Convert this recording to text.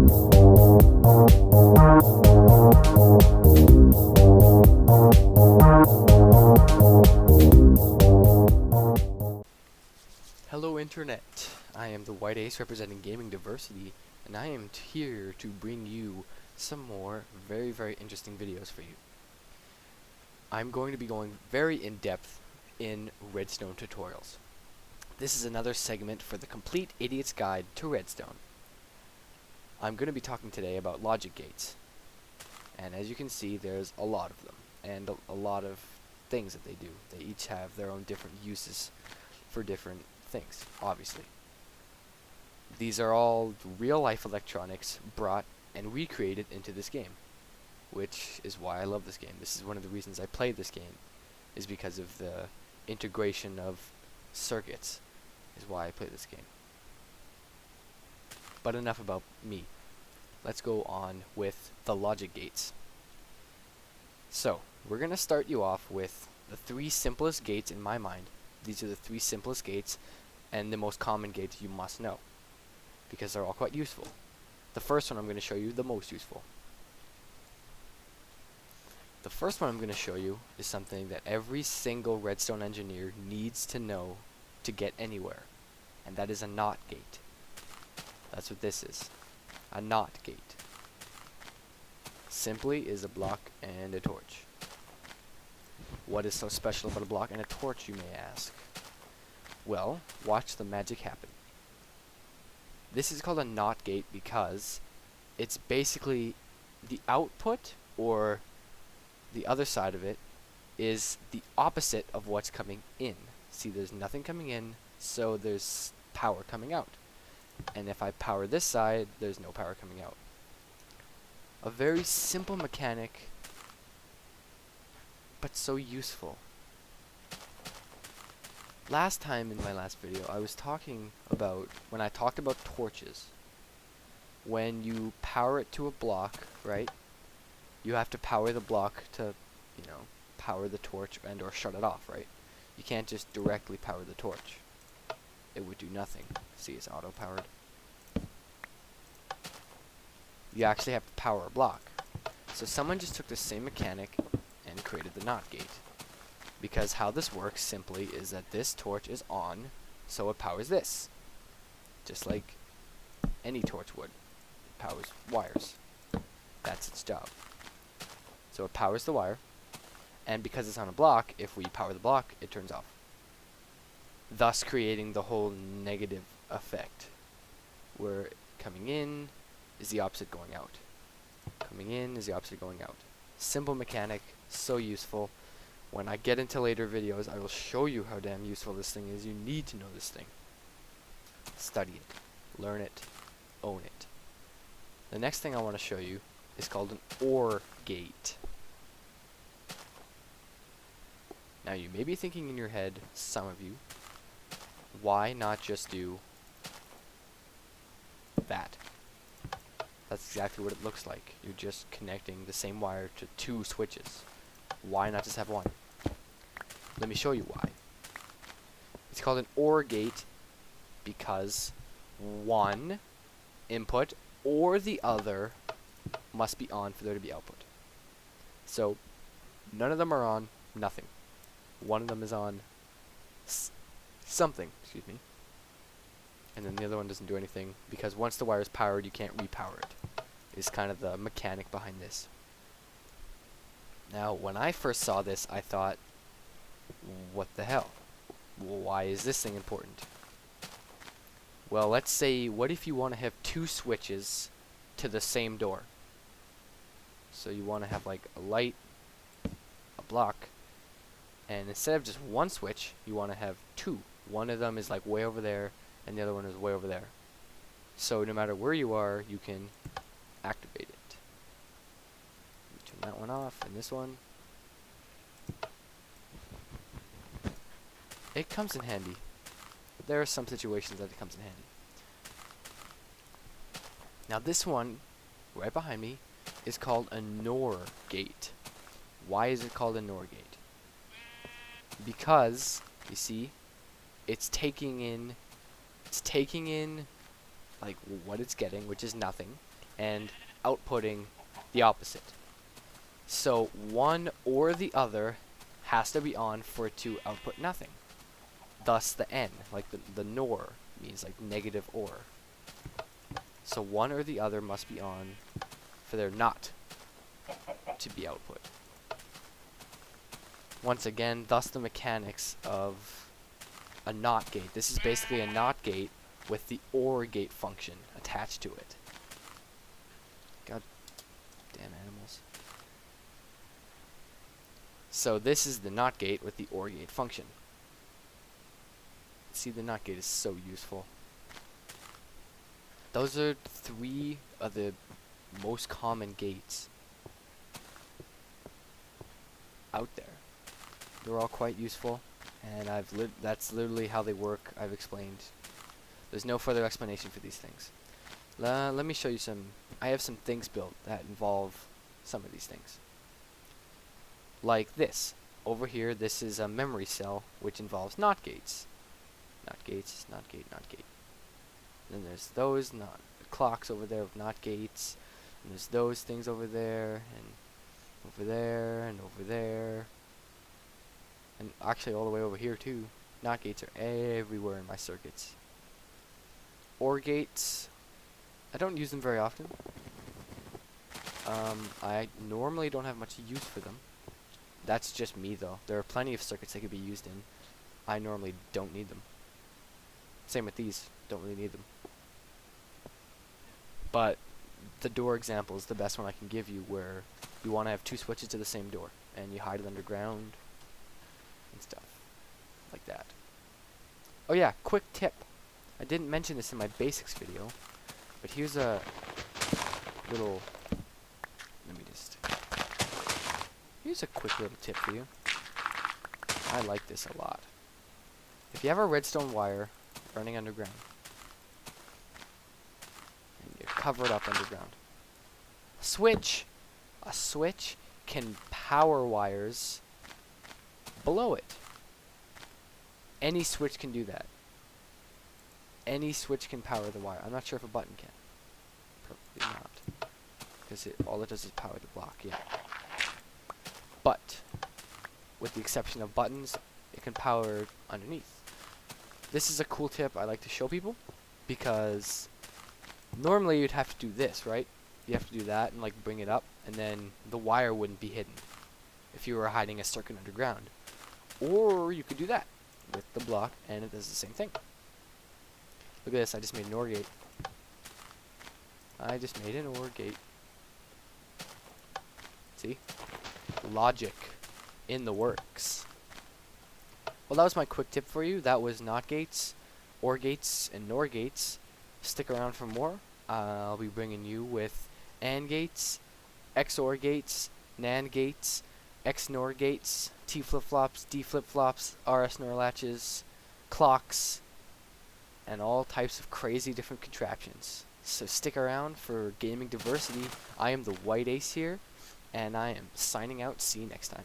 Hello Internet, I am the White Ace representing gaming diversity, and I am here to bring you some more very interesting videos for you. I'm going to be going very in-depth in Redstone tutorials. This is another segment for the Complete Idiot's Guide to Redstone. I'm going to be talking today about logic gates, and as you can see there's a lot of them, and a lot of things that they do. They each have their own different uses for different things, obviously. These are all real-life electronics brought and recreated into this game, which is why I love this game. This is one of the reasons I play this game, is because of the integration of circuits, is why I play this game. But enough about me. Let's go on with the logic gates. So, we're going to start you off with the three simplest gates in my mind. These are the three simplest gates and the most common gates you must know, because they're all quite useful. The first one I'm going to show you the most useful. The first one I'm going to show you is something that every single Redstone engineer needs to know to get anywhere, and that is a NOT gate. That's what this is, a NOT gate. Simply is a block and a torch. What is so special about a block and a torch, you may ask? Well, watch the magic happen. This is called a NOT gate because it's basically the output, or the other side of it, is the opposite of what's coming in. See, there's nothing coming in, so there's power coming out. And if I power this side, there's no power coming out. A very simple mechanic, but so useful. Last time in my last video, I was talking about, when I talked about torches, when you power it to a block, right, you have to power the block to, power the torch and or shut it off, right? You can't just directly power the torch. It would do nothing. See, it's auto-powered. You actually have to power a block. So someone just took the same mechanic and created the NOT gate. Because how this works simply is that this torch is on, so it powers this. Just like any torch would. It powers wires. That's its job. So it powers the wire, and because it's on a block, if we power the block, it turns off. Thus creating the whole negative effect, where coming in is the opposite going out. Coming in is the opposite going out. Simple mechanic, so useful. When I get into later videos, I will show you how damn useful this thing is. You need to know this thing. Study it. Learn it. Own it. The next thing I want to show you is called an OR gate. Now you may be thinking in your head, some of you, why not just do that? That's exactly what it looks like. You're just connecting the same wire to two switches. Why not just have one? Let me show you why. It's called an OR gate because one input or the other must be on for there to be output. So none of them are on nothing. One of them is on something, excuse me. And then the other one doesn't do anything because once the wire is powered, you can't repower it. It's kind of the mechanic behind this. Now, when I first saw this, I thought, what the hell? Why is this thing important? Well, let's say, what if you want to have two switches to the same door? So you want to have like a light, a block, and instead of just one switch, you want to have two. One of them is like way over there, and the other one is way over there. So no matter where you are, you can activate it. Turn that one off, and this one. It comes in handy. There are some situations that it comes in handy. Now this one, right behind me, is called a NOR gate. Why is it called a NOR gate? Because, you see, it's taking in like what it's getting, which is nothing, and outputting the opposite. So one or the other has to be on for it to output nothing. Thus the N, like the NOR, means like negative OR. So one or the other must be on for there not to be output. Once again, thus the mechanics of a NOT gate. This is basically a NOT gate with the OR gate function attached to it. God damn animals. So this is the NOT gate with the OR gate function. See, the NOT gate is so useful. Those are 3 of the most common gates out there. They're all quite useful, and that's literally how they work. I've explained. There's no further explanation for these things. Let me show you some. I have some things built that involve some of these things. Like this. Over here, this is a memory cell, which involves NOT gates. NOT gates, NOT gate, NOT gate. Then there's those clocks over there with NOT gates. And there's those things over there, and over there, and over there. And actually all the way over here too. NOT gates are everywhere in my circuits. OR gates, I don't use them very often. I normally don't have much use for them. That's just me though. There are plenty of circuits they could be used in. I normally don't need them. Same with these, don't really need them. But the door example is the best one I can give you, where you want to have 2 switches to the same door, and you hide it underground and stuff like that. Oh yeah, quick tip. I didn't mention this in my basics video, but here's a little, here's a quick little tip for you. I like this a lot. If you have a redstone wire running underground, and you cover it up underground, a switch can power wires below it. Any switch can do that. Any switch can power the wire. I'm not sure if a button can. Probably not. Because all it does is power the block, yeah. But, with the exception of buttons, it can power underneath. This is a cool tip I like to show people, because normally you'd have to do this, right? You have to do that and like bring it up, and then the wire wouldn't be hidden if you were hiding a circuit underground. Or you could do that with the block, and it does the same thing. Look at this, I just made an OR gate. I just made an OR gate. See? Logic in the works. Well, that was my quick tip for you. That was NOT gates, OR gates, and NOR gates. Stick around for more. I'll be bringing you with AND gates, XOR gates, NAND gates, XNOR gates, T flip-flops, D flip-flops, RS NOR latches, clocks, and all types of crazy different contraptions. So stick around for gaming diversity. I am the White Ace here, and I am signing out. See you next time.